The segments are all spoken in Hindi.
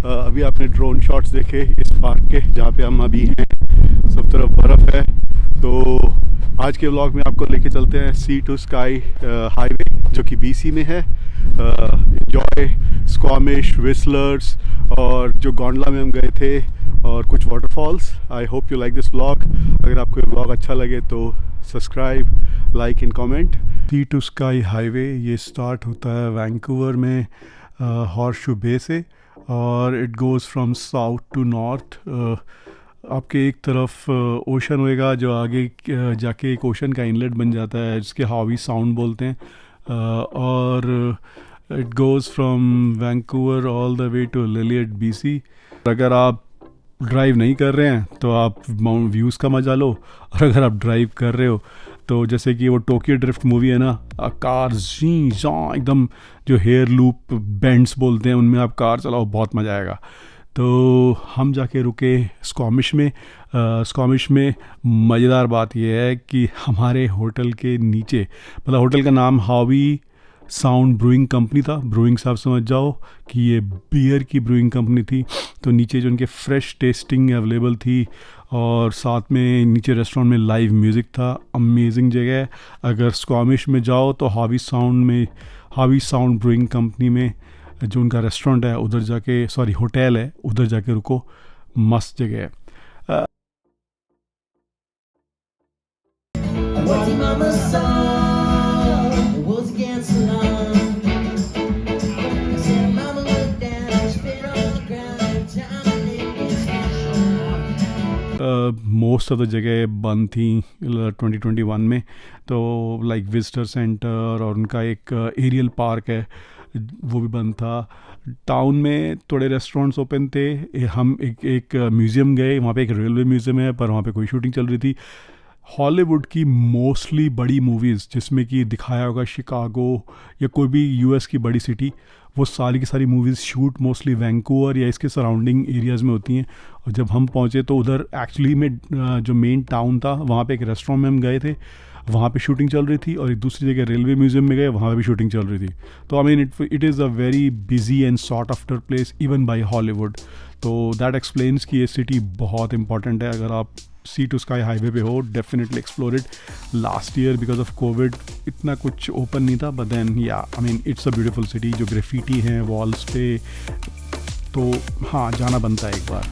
अभी आपने ड्रोन शॉट्स देखे इस पार्क के जहाँ पे हम अभी हैं, सब तरफ बर्फ़ है। तो आज के व्लॉग में आपको लेके चलते हैं सी टू स्काई हाईवे जो कि बीसी में है। एंजॉय स्क्वामिश, विस्लर्स और जो गोंडला में हम गए थे और कुछ waterfalls. I hope you like this vlog. अगर आपको ये व्लॉग अच्छा लगे तो subscribe, like and comment. Sea to sky highway ये स्टार्ट होता है वैंकूवर में हॉर्सशू बे से और it goes from south to north. आपके एक तरफ ओशन होएगा जो आगे जाके एक ओशन का इनलेट बन जाता है जिसके हावी साउंड बोलते हैं। और it goes from Vancouver all the way to Lillooet BC. अगर आप ड्राइव नहीं कर रहे हैं तो आप माउंट व्यूज़ का मजा लो, और अगर आप ड्राइव कर रहे हो तो जैसे कि वो टोक्यो ड्रिफ्ट मूवी है ना, कार जी जा एकदम जो हेयर लूप बेंड्स बोलते हैं उनमें आप कार चलाओ, बहुत मज़ा आएगा। तो हम जाके रुके स्क्वामिश में। स्क्वामिश में मज़ेदार बात यह है कि हमारे होटल के नीचे, मतलब होटल का नाम हावी साउंड ब्रूइंग कंपनी था। ब्रूइंग साहब समझ जाओ कि ये बियर की ब्रूइंग कंपनी थी। तो नीचे जो उनके फ्रेश टेस्टिंग अवेलेबल थी और साथ में नीचे रेस्टोरेंट में लाइव म्यूज़िक था। अमेजिंग जगह है। अगर स्क्वामिश में जाओ तो हावी साउंड ब्रूइंग कंपनी में जो उनका रेस्टोरेंट है उधर जाके, सॉरी होटल है, उधर जाके रुको, मस्त जगह है। What the mama saw was against the line. I said, Mama, look down and spit on the ground. Time to live is most of the जगह बंद थी 2021 में। तो लाइक विजिटर सेंटर और उनका एक एरियल पार्क है वो भी बंद था। टाउन में थोड़े रेस्टोरेंट्स ओपन थे। हम एक म्यूज़ियम गए, वहाँ पे एक रेलवे म्यूज़ियम है पर वहाँ पे कोई शूटिंग चल रही थी। हॉलीवुड की मोस्टली बड़ी मूवीज़ जिसमें कि दिखाया होगा शिकागो या कोई भी यूएस की बड़ी सिटी, वो सारी की सारी मूवीज़ शूट मोस्टली वैंकूवर या इसके सराउंडिंग एरियाज़ में होती हैं। और जब हम पहुँचे तो उधर एक्चुअली में जो मेन टाउन था वहाँ पे एक रेस्टोरेंट में हम गए थे, वहाँ पे शूटिंग चल रही थी। और एक दूसरी जगह रेलवे म्यूज़ियम में गए, वहाँ पे भी शूटिंग चल रही थी। तो I mean it is a very busy and sort after place even bye Hollywood. तो दैट एक्सप्लेन्स कि ये सिटी बहुत इंपॉर्टेंट है। अगर आप सी टू स्काई हाईवे पे हो, definitely explore it. Last year because of Covid इतना कुछ ओपन नहीं था, बट देन या I mean it's a beautiful city. जो ग्रेफिटी हैं वॉल्स पे, तो हाँ जाना बनता है एक बार।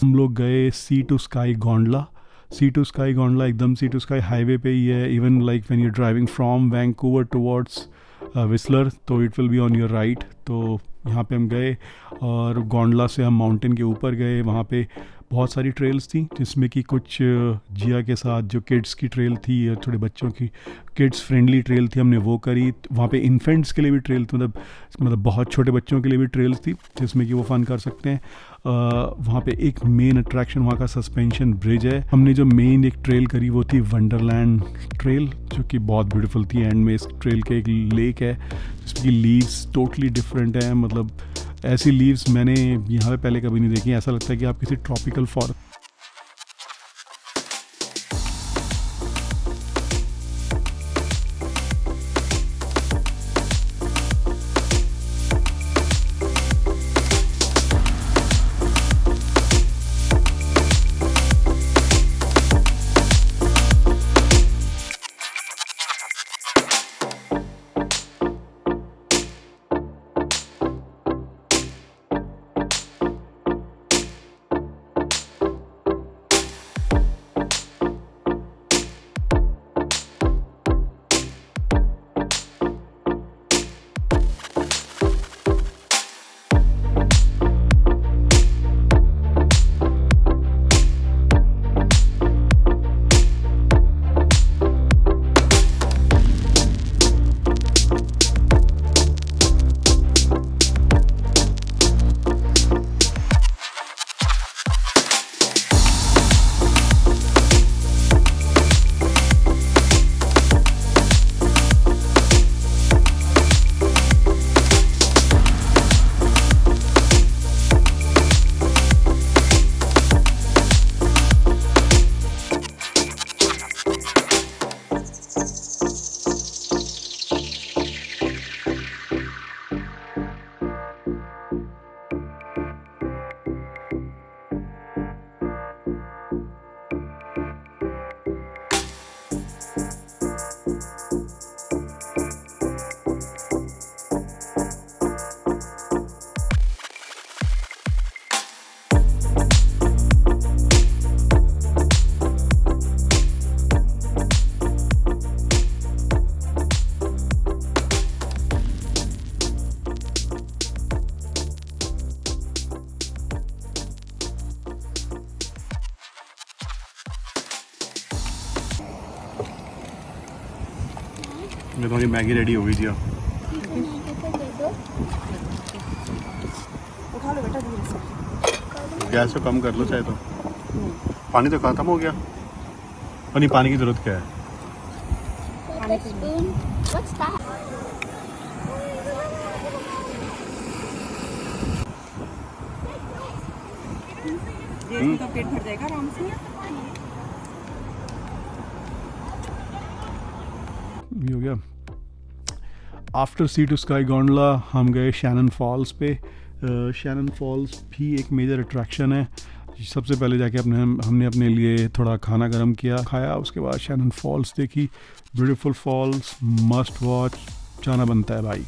हम लोग गए sea to sky gondola. Sea to sky gondola एकदम सी टू स्काई हाईवे पे ही है। Even like when you driving from Vancouver towards Whistler तो it will be on your right. तो यहाँ पे हम गए और गोंडला से हम माउंटेन के ऊपर गए। वहाँ पे बहुत सारी ट्रेल्स थी जिसमें कि कुछ जिया के साथ जो किड्स की ट्रेल थी और थोड़े बच्चों की किड्स फ्रेंडली ट्रेल थी, हमने वो करी। वहाँ पे इन्फेंट्स के लिए भी ट्रेल थी, मतलब बहुत छोटे बच्चों के लिए भी ट्रेल्स थी जिसमें कि वो फ़न कर सकते हैं। वहाँ पे एक मेन अट्रैक्शन वहाँ का सस्पेंशन ब्रिज है। हमने जो मेन एक ट्रेल करी वो थी वंडरलैंड ट्रेल, जो कि बहुत ब्यूटीफुल थी। एंड में इस ट्रेल के एक लेक है जिसमें कि लीव्स टोटली डिफरेंट है। मतलब ऐसी लीव्स मैंने यहाँ पे पहले कभी नहीं देखी। ऐसा लगता है कि आप किसी ट्रॉपिकल फॉरेस्ट तुम्हारी मैगी रेडी हो गई जी। अब उठा लो बेटा धीरे से। गैस को कम कर लो चाहे तो। पानी तो खत्म हो गया। और नहीं, पानी की जरूरत क्या है? What's that? ये इनका पेट भर जाएगा आराम से। ये हो गया। After sea to sky gondola हम गए शैनन फॉल्स पे। शैनन फॉल्स भी एक मेजर अट्रैक्शन है। सबसे पहले जाके हमने अपने लिए थोड़ा खाना गर्म किया, खाया, उसके बाद शैनन फॉल्स देखी। ब्यूटीफुल फॉल्स, मस्ट वॉच, जाना बनता है भाई।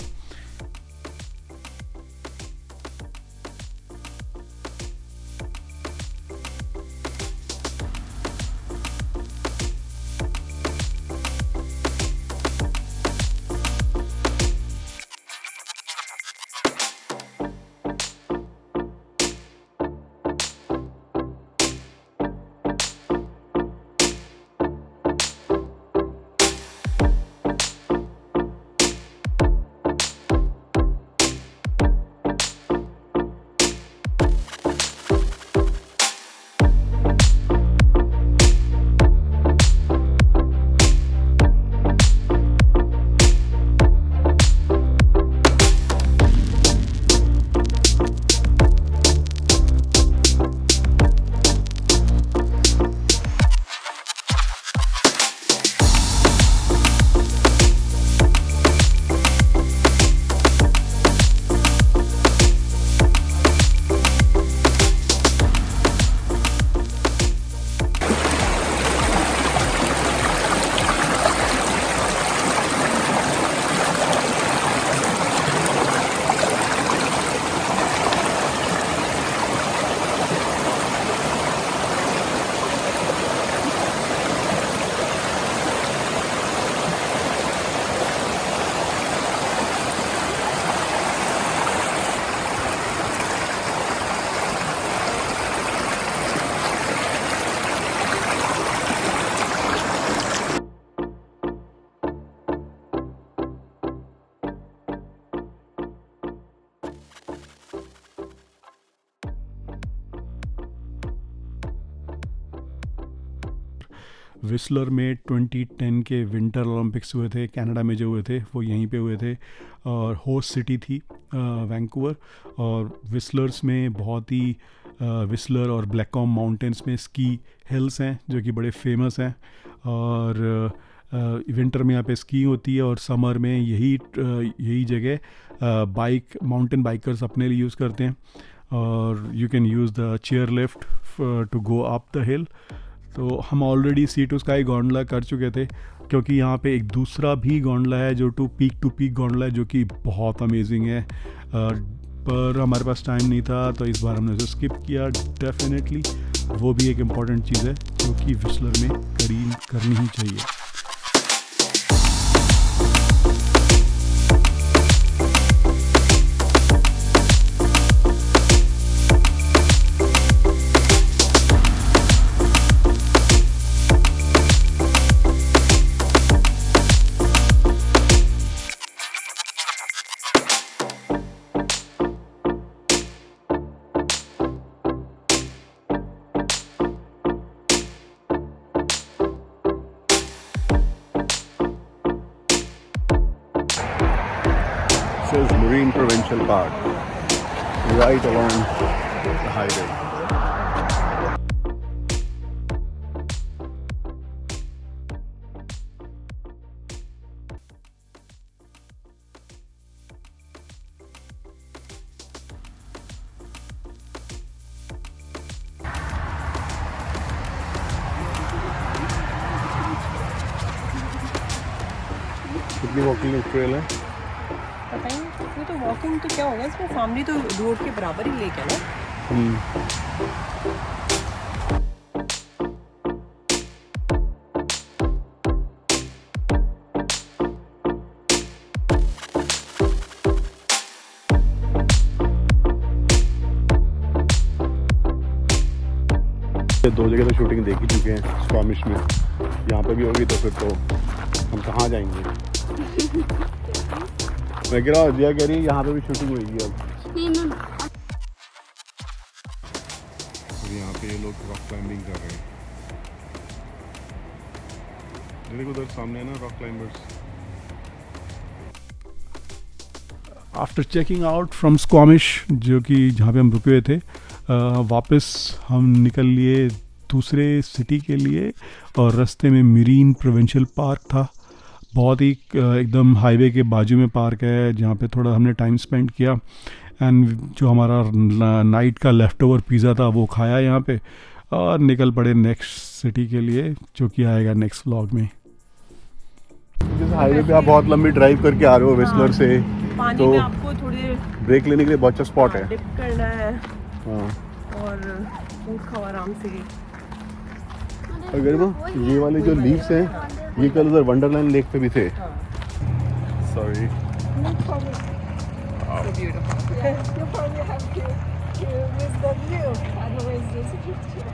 विस्लर में 2010 के विंटर ओलंपिक्स हुए थे, कनाडा में जो हुए थे वो यहीं पे हुए थे, और होस्ट सिटी थी वैंकूवर। और विस्लर्स में बहुत ही विस्लर और ब्लैककॉम माउंटेन्स में स्की हिल्स हैं जो कि बड़े फेमस हैं, और विंटर में यहाँ पे स्की होती है, और समर में यही जगह माउंटेन बाइकर्स अपने लिए यूज़ करते हैं। और you can use the chair lift to go up the hill. तो हम already sea to sky gondola कर चुके थे, क्योंकि यहाँ पे एक दूसरा भी गोंडला है जो टू पीक गोंडला है, जो कि बहुत अमेजिंग है। पर हमारे पास टाइम नहीं था तो इस बार हमने उसे स्किप किया। डेफिनेटली वो भी एक इम्पॉर्टेंट चीज़ है जो कि विस्लर में करनी ही चाहिए। Is Marine Provincial Park, right along the highway. कितनी वॉकिंग ट्रेल है? पता ही नहीं, ये तो वॉकिंग तो क्या होगा, इसमें सामने तो रोड के बराबर ही लेक है ना। दो जगह तो शूटिंग देख ही चुके हैं, स्क्वामिश में। यहाँ पे भी होगी तो फिर तो हम कहाँ जाएंगे। मैं कह रहा हूँ जिया कह रही है यहाँ पे भी शूटिंग होगी अब। नहीं मैं और यहाँ पे ये लोग रॉक क्लाइंबिंग कर रहे हैं। देखो उधर सामने है ना rock climbers. After checking out from Squamish, जो कि जहाँ पे हम रुके हुए थे, वापस हम निकल लिए दूसरे सिटी के लिए। और रास्ते में मरीन प्रोविंशियल पार्क था, बहुत ही एकदम हाईवे के बाजू में पार्क है, जहाँ पे थोड़ा हमने टाइम स्पेंड किया। एंड जो हमारा नाइट का लेफ़्ट ओवर पिज़्ज़ा था वो खाया यहाँ पे, और निकल पड़े नेक्स्ट सिटी के लिए, जो कि आएगा नेक्स्ट व्लॉग में। जिस हाईवे पे आप बहुत लंबी ड्राइव करके आ रहे हो विस्लर से, पानी तो में आपको थोड़े ब्रेक लेने के लिए बहुत अच्छा स्पॉट है। डिप करना है हाँ, और फूड खाओ आराम से। और गरिमा, ये वाले जो लीव्स हैं ये कल उधर वंडरलैंड लेक पे भी थे। Sorry. So beautiful. You probably have to miss the view, otherwise there's a picture.